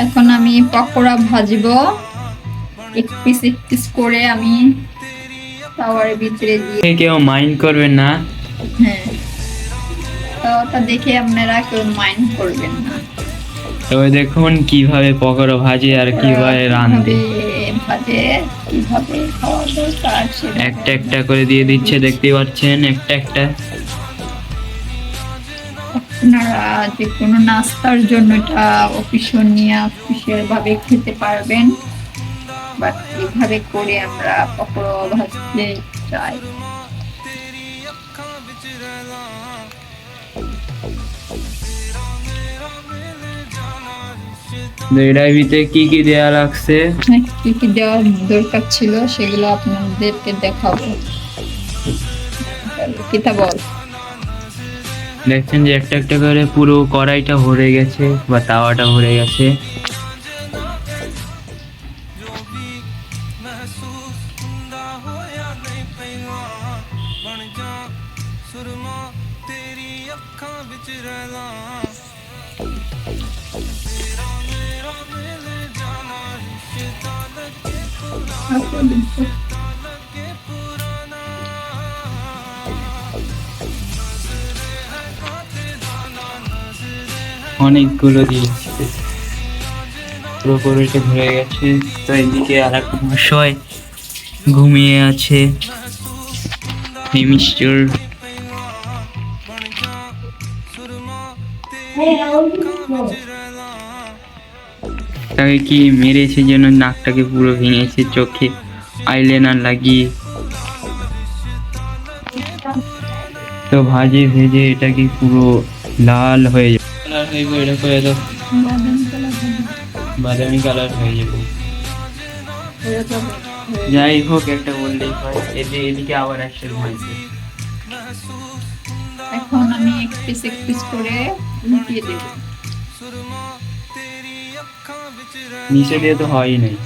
এখন আমি পকোড়া ভাজবো, এক পিস করে আমি তাওয়ার ভিতরে দিয়ে। কেউ মাইন্ড করবেন না। হ্যাঁ, তাওয়াটা দেখে আপনারা কেউ মাইন্ড করবেন না। তবে দেখুন কিভাবে পকোড়া ভাজে আর কিভাবে রাঁধে। ভাজে কিভাবে খাওয়া দরকার একটা একটা করে দিয়ে দিচ্ছে, দেখতে পাচ্ছেন একটা একটা। আপনারা যে কোনো নাস্তার জন্য এটা অফিসিয়াল ভাবে খেতে পারবেন, বাট এইভাবে করে আমরা পকোড়া ভাজতে চাই। এটার ভিতরে কি কি দেয়া লাগছে, কি কি দেওয়ার দরকার ছিল সেগুলো আপনাদেরকে দেখাবো। কিতা বল। দেখছেন যে একটা একটা করে পুরো কড়াইটা ভরে গেছে বা তাওয়াটা ভরে গেছে। অনেকগুলো দিয়েছি, পুরোপুরিটা ভরে গেছে। তো এদিকে আর এক মশাই ঘুমিয়ে আছে, মিস্টার। তাকে কি মেরেছে যেন নাকটাকে পুরো ভেঙেছে, চোখে আইলাইনার লাগিয়ে। তো ভাজে ভেজে এটাকে পুরো লাল হয়ে যাবে, কালার হয়ে যাবে। এটা করে দাও, বাদামি কালার হয়ে যাবে। যাই হোক, একটা বললেই হয়। এদিকে আবার একটা ভাজছে। এখন আমি এক পিস করে উল্টিয়ে দেব। নিচে দিয়ে তো হয়ই নাই।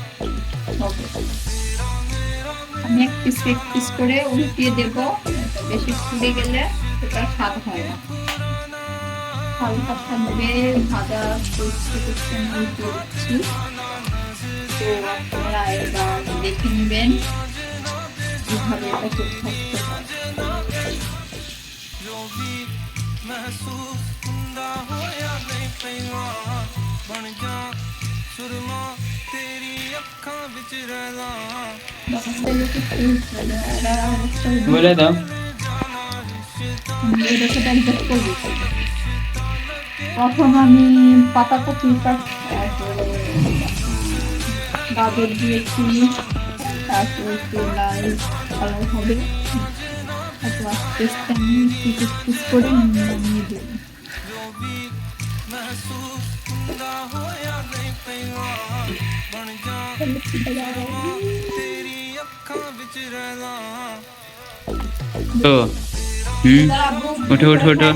আমি এক পিস করে উল্টিয়ে দেব, বেশি ফুলে গেলে সেটা স্বাদ হয় না। হালকা থাকবে ভাজা করতে করতে আমি উল্টিয়ে দিচ্ছি। তো আপনারা এবার দেখে নেবেন কিভাবে এটা করতে থাকতে হয়। বলে দাও। প্রথম আমি পাতাকপি তারপরে গাজর দিয়েছি, তারপরে একটু লাল কালার হবে, তারপর আস্তে আস্তে আমি পিস করে নামিয়ে দেব। তো ওঠো ওঠো ওঠো।